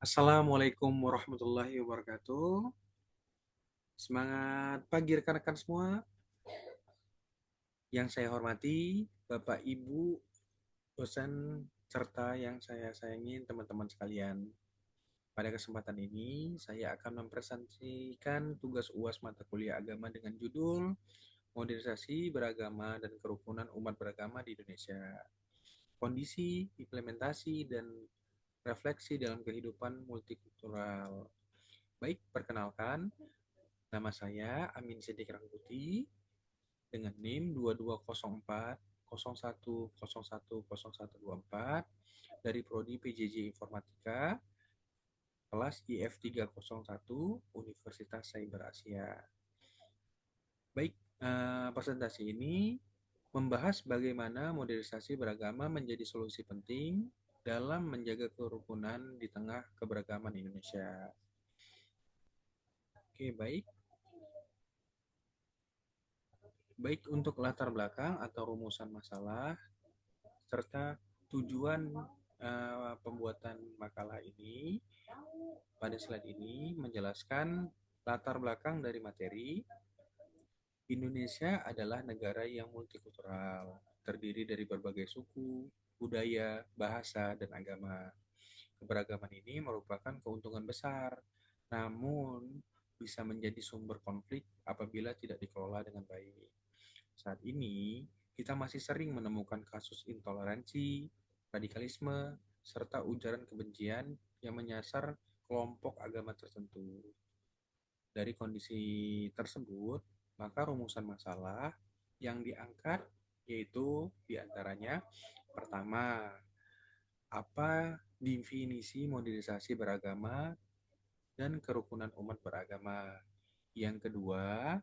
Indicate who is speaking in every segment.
Speaker 1: Assalamualaikum warahmatullahi wabarakatuh. Semangat pagi rekan-rekan semua. Yang saya hormati, Bapak, Ibu, dosen, serta yang saya sayangi teman-teman sekalian. Pada kesempatan ini, saya akan mempresentasikan tugas UAS mata kuliah agama dengan judul Modernisasi Beragama dan Kerukunan Umat Beragama di Indonesia. Kondisi, implementasi, dan refleksi dalam kehidupan multikultural. Baik, perkenalkan, nama saya Amin Siddiq Rangkuti dengan NIM 220401010124 dari Prodi PJJ Informatika kelas IF 301 Universitas Cyber Asia. Baik, presentasi ini membahas bagaimana modernisasi beragama menjadi solusi penting dalam menjaga kerukunan di tengah keberagaman Indonesia. Oke, baik. Baik untuk latar belakang atau rumusan masalah serta tujuan pembuatan makalah ini pada slide ini menjelaskan latar belakang dari materi. Indonesia adalah negara yang multikultural, terdiri dari berbagai suku, budaya, bahasa, dan agama. Keberagaman ini merupakan keuntungan besar, namun bisa menjadi sumber konflik apabila tidak dikelola dengan baik. Saat ini, kita masih sering menemukan kasus intoleransi, radikalisme, serta ujaran kebencian yang menyasar kelompok agama tertentu. Dari kondisi tersebut, maka rumusan masalah yang diangkat yaitu diantaranya pertama, apa definisi modernisasi beragama dan kerukunan umat beragama. Yang kedua,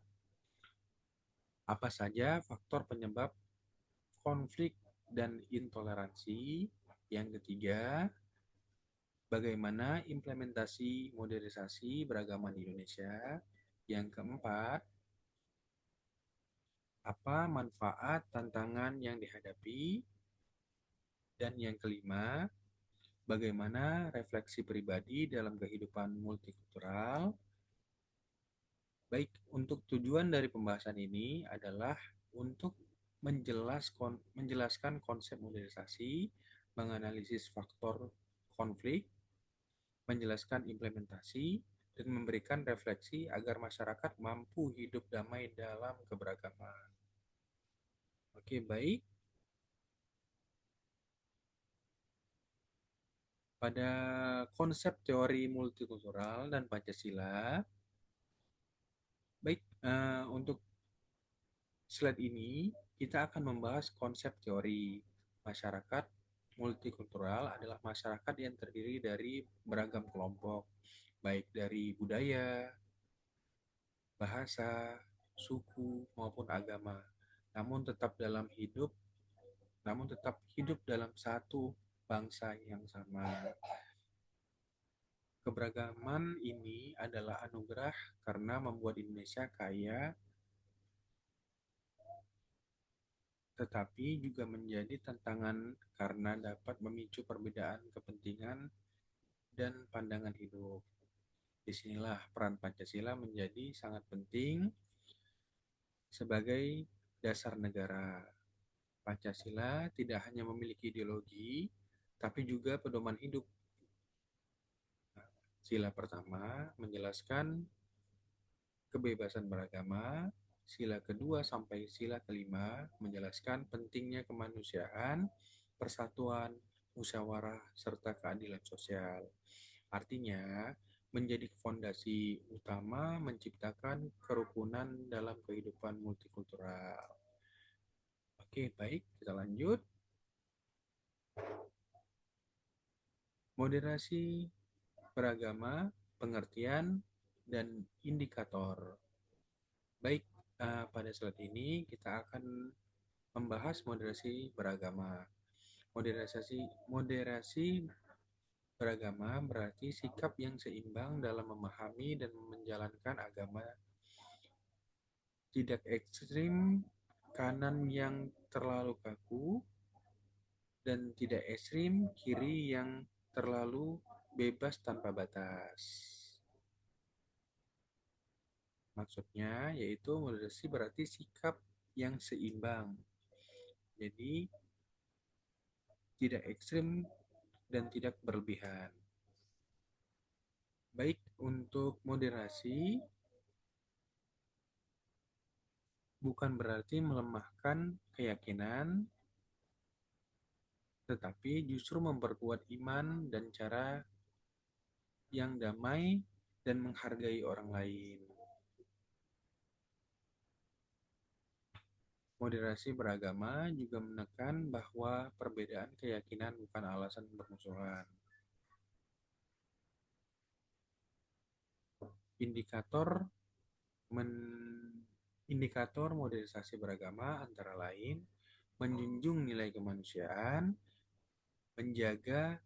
Speaker 1: apa saja faktor penyebab konflik dan intoleransi. Yang ketiga, bagaimana implementasi modernisasi beragama di Indonesia. Yang keempat, apa manfaat tantangan yang dihadapi. Dan yang kelima, bagaimana refleksi pribadi dalam kehidupan multikultural. Baik, untuk tujuan dari pembahasan ini adalah untuk menjelaskan konsep modernisasi, menganalisis faktor konflik, menjelaskan implementasi, dan memberikan refleksi agar masyarakat mampu hidup damai dalam keberagaman. Oke, baik. Pada konsep teori multikultural dan Pancasila, baik, untuk slide ini kita akan membahas konsep teori masyarakat multikultural adalah masyarakat yang terdiri dari beragam kelompok, baik dari budaya, bahasa, suku maupun agama, namun tetap dalam hidup, namun tetap hidup dalam satu bangsa yang sama. Keberagaman ini adalah anugerah karena membuat Indonesia kaya, tetapi juga menjadi tantangan karena dapat memicu perbedaan kepentingan dan pandangan hidup. Disinilah peran Pancasila menjadi sangat penting sebagai dasar negara. Pancasila tidak hanya memiliki ideologi, tapi juga pedoman hidup. Sila pertama menjelaskan kebebasan beragama, sila kedua sampai sila kelima menjelaskan pentingnya kemanusiaan, persatuan, musyawarah, serta keadilan sosial. Artinya, menjadi fondasi utama menciptakan kerukunan dalam kehidupan multikultural. Oke, baik, kita lanjut. Moderasi beragama, pengertian, dan indikator. Baik, pada slide ini kita akan membahas moderasi beragama. Moderasi beragama berarti sikap yang seimbang dalam memahami dan menjalankan agama, tidak ekstrim kanan yang terlalu kaku dan tidak ekstrim kiri yang terlalu bebas tanpa batas. Maksudnya yaitu moderasi berarti sikap yang seimbang. Jadi tidak ekstrim dan tidak berlebihan. Baik, untuk moderasi bukan berarti melemahkan keyakinan, tetapi justru memperkuat iman dan cara yang damai dan menghargai orang lain. Moderasi beragama juga menekan bahwa perbedaan keyakinan bukan alasan permusuhan. Indikator men- Indikator modernisasi beragama antara lain menjunjung nilai kemanusiaan, menjaga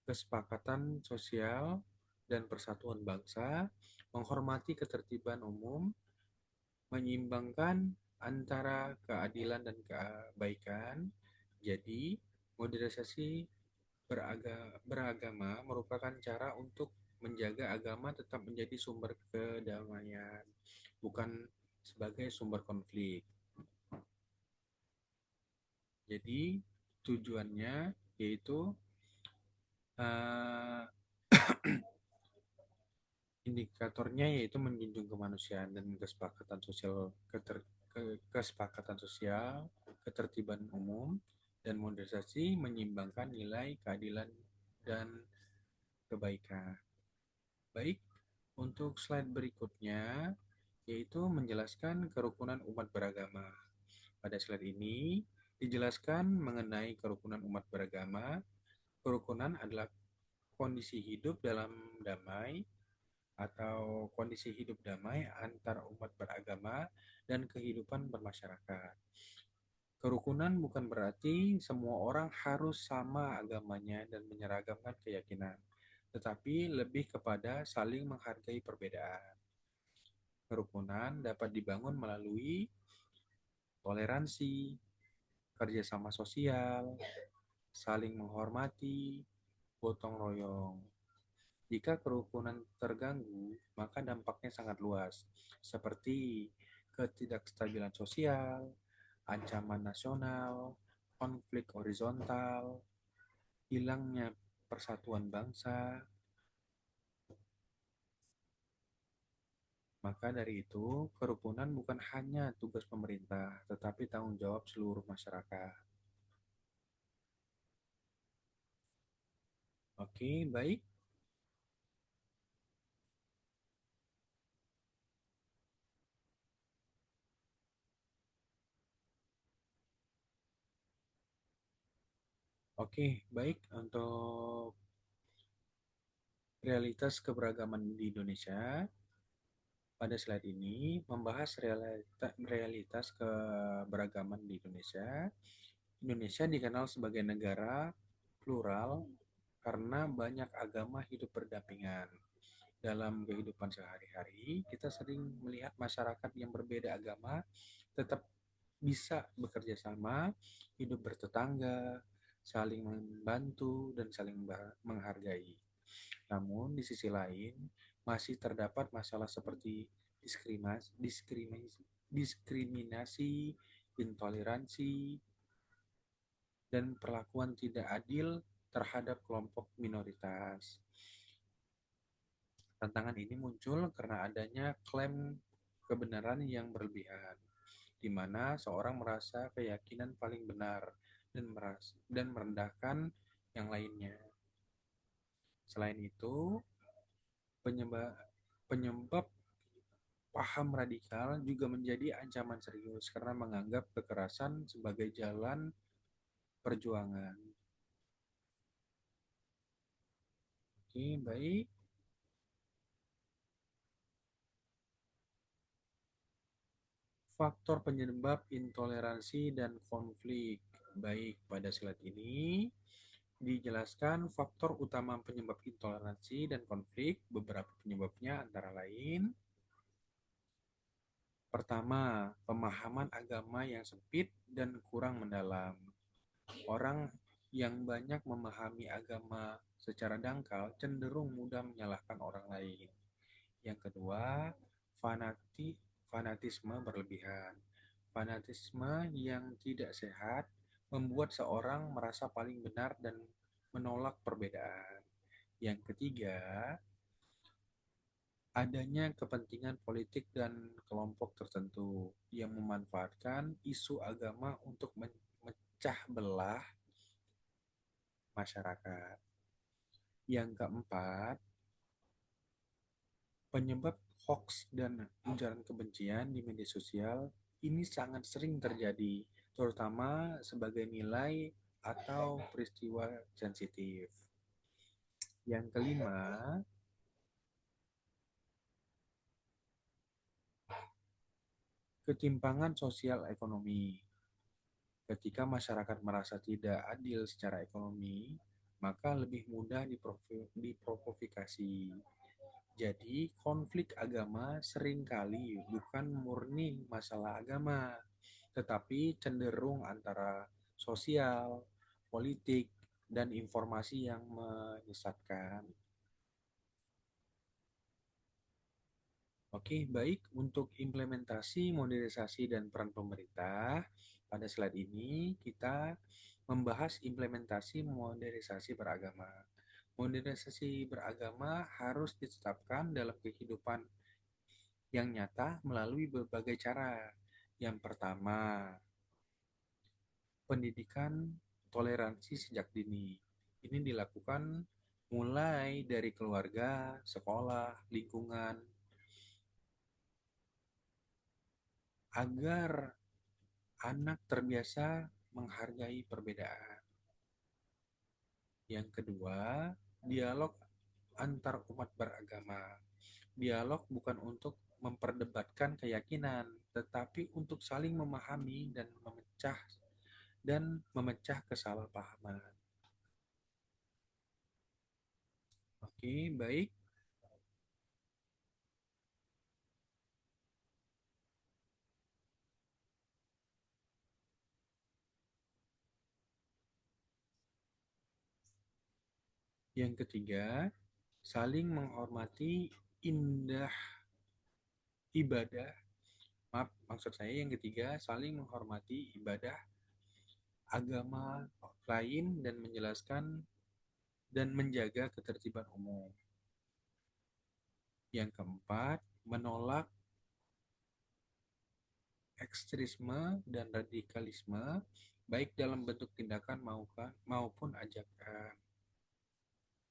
Speaker 1: kesepakatan sosial dan persatuan bangsa, menghormati ketertiban umum, menyeimbangkan antara keadilan dan kebaikan. Jadi, modernisasi beragama merupakan cara untuk menjaga agama tetap menjadi sumber kedamaian, bukan sebagai sumber konflik. Jadi tujuannya yaitu uh, indikatornya yaitu menjunjung kemanusiaan dan kesepakatan sosial kesepakatan sosial, ketertiban umum, dan modernisasi menyimbangkan nilai keadilan dan kebaikan. Baik, untuk slide berikutnya yaitu menjelaskan kerukunan umat beragama. Pada slide ini dijelaskan mengenai kerukunan umat beragama. Kerukunan adalah kondisi hidup dalam damai atau kondisi hidup damai antar umat beragama dan kehidupan bermasyarakat. Kerukunan bukan berarti semua orang harus sama agamanya dan menyeragamkan keyakinan, tetapi lebih kepada saling menghargai perbedaan. Kerukunan dapat dibangun melalui toleransi, kerjasama sosial, saling menghormati, gotong royong. Jika kerukunan terganggu, maka dampaknya sangat luas, seperti ketidakstabilan sosial, ancaman nasional, konflik horizontal, hilangnya persatuan bangsa. Maka dari itu, kerukunan bukan hanya tugas pemerintah, tetapi tanggung jawab seluruh masyarakat. Oke, baik. Oke, baik. Untuk realitas keberagaman di Indonesia, pada slide ini membahas realitas keberagaman di Indonesia. Indonesia dikenal sebagai negara plural karena banyak agama hidup berdampingan. Dalam kehidupan sehari-hari, kita sering melihat masyarakat yang berbeda agama tetap bisa bekerja sama, hidup bertetangga, saling membantu, dan saling menghargai. Namun, di sisi lain, masih terdapat masalah seperti diskriminasi, intoleransi, dan perlakuan tidak adil terhadap kelompok minoritas. Tantangan ini muncul karena adanya klaim kebenaran yang berlebihan, di mana seorang merasa keyakinan paling benar dan merendahkan yang lainnya. Selain itu, penyebab penyebab paham radikal juga menjadi ancaman serius karena menganggap kekerasan sebagai jalan perjuangan. Oke, baik. Faktor penyebab intoleransi dan konflik. Baik, pada slide ini dijelaskan faktor utama penyebab intoleransi dan konflik. Beberapa penyebabnya antara lain: pertama, pemahaman agama yang sempit dan kurang mendalam. Orang Yang banyak memahami agama secara dangkal cenderung mudah menyalahkan orang lain. Yang kedua, fanatisme berlebihan. Fanatisme yang tidak sehat membuat seorang merasa paling benar dan menolak perbedaan. Yang ketiga, adanya kepentingan politik dan kelompok tertentu yang memanfaatkan isu agama untuk memecah belah masyarakat. Yang keempat, penyebab hoax dan ujaran kebencian di media sosial ini sangat sering terjadi, terutama sebagai nilai atau peristiwa sensitif. Yang kelima, ketimpangan sosial ekonomi. Ketika masyarakat merasa tidak adil secara ekonomi, maka lebih mudah diprovokasi. Jadi, konflik agama seringkali bukan murni masalah agama, tetapi cenderung antara sosial, politik, dan informasi yang menyesatkan. Oke, baik. Untuk implementasi, modernisasi, dan peran pemerintah, pada slide ini kita membahas implementasi modernisasi beragama. Modernisasi beragama harus ditetapkan dalam kehidupan yang nyata melalui berbagai cara. Yang pertama, pendidikan toleransi sejak dini. Ini dilakukan mulai dari keluarga, sekolah, lingkungan, agar anak terbiasa menghargai perbedaan. Yang kedua, dialog antar umat beragama. Dialog bukan untuk memperdebatkan keyakinan, tetapi untuk saling memahami dan memecah kesalahpahaman. Oke, baik. Yang ketiga, saling menghormati indah ibadah. Maaf, maksud saya yang ketiga, saling menghormati ibadah agama lain dan menjelaskan dan menjaga ketertiban umum. Yang keempat, menolak ekstremisme dan radikalisme, baik dalam bentuk tindakan maupun ajakan.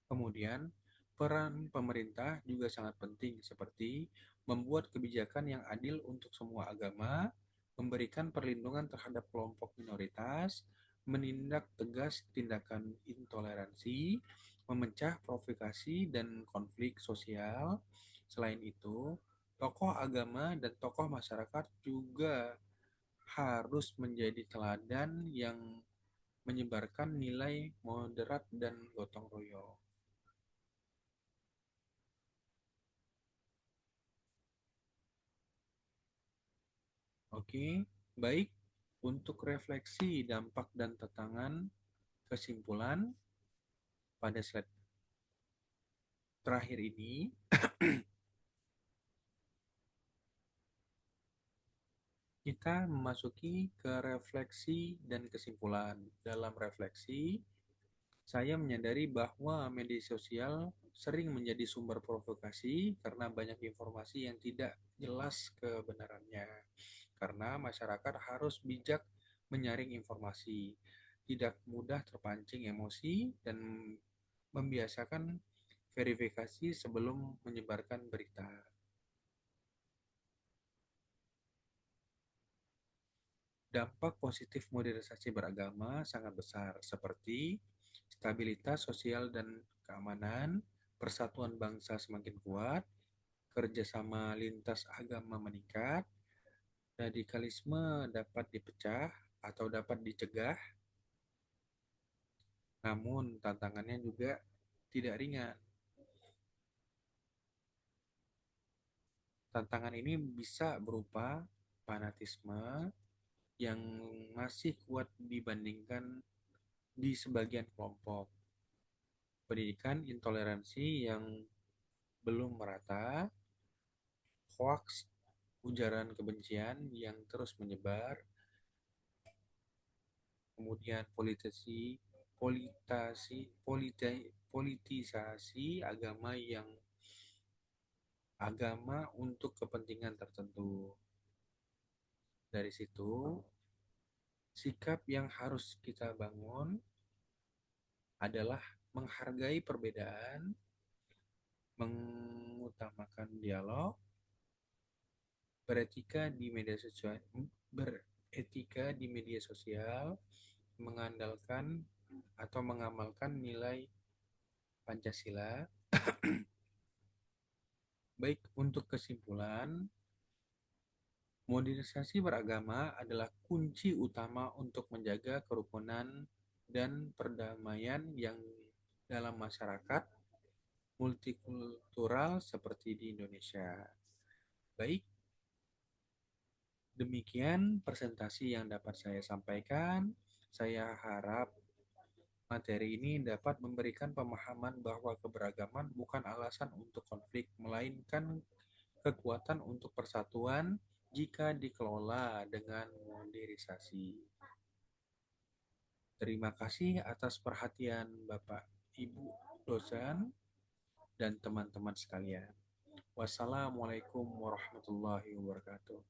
Speaker 1: Kemudian, peran pemerintah juga sangat penting, seperti membuat kebijakan yang adil untuk semua agama, memberikan perlindungan terhadap kelompok minoritas, menindak tegas tindakan intoleransi, memecah provokasi dan konflik sosial. Selain itu, tokoh agama dan tokoh masyarakat juga harus menjadi teladan yang menyebarkan nilai moderat dan gotong royong. Oke, baik. Untuk refleksi dampak dan tantangan kesimpulan pada slide terakhir ini, kita memasuki ke refleksi dan kesimpulan. Dalam refleksi, saya menyadari bahwa media sosial sering menjadi sumber provokasi karena banyak informasi yang tidak jelas kebenarannya. Karena masyarakat harus bijak menyaring informasi, tidak mudah terpancing emosi, dan membiasakan verifikasi sebelum menyebarkan berita. Dampak positif modernisasi beragama sangat besar, seperti stabilitas sosial dan keamanan, persatuan bangsa semakin kuat, kerjasama lintas agama meningkat, radikalisme dapat dipecah atau dapat dicegah, namun tantangannya juga tidak ringan. Tantangan ini bisa berupa fanatisme yang masih kuat dibandingkan di sebagian kelompok. Pendidikan intoleransi yang belum merata, hoaks, ujaran kebencian yang terus menyebar, kemudian politisasi agama untuk kepentingan tertentu. Dari situ, sikap yang harus kita bangun adalah menghargai perbedaan, mengutamakan dialog, beretika di media sosial, beretika di media sosial, mengandalkan atau mengamalkan nilai Pancasila. Baik, untuk kesimpulan, modernisasi beragama adalah kunci utama untuk menjaga kerukunan dan perdamaian yang dalam masyarakat multikultural seperti di Indonesia. Baik, demikian presentasi yang dapat saya sampaikan. Saya harap materi ini dapat memberikan pemahaman bahwa keberagaman bukan alasan untuk konflik, melainkan kekuatan untuk persatuan jika dikelola dengan modernisasi. Terima kasih atas perhatian Bapak, Ibu, dosen, dan teman-teman sekalian. Wassalamualaikum warahmatullahi wabarakatuh.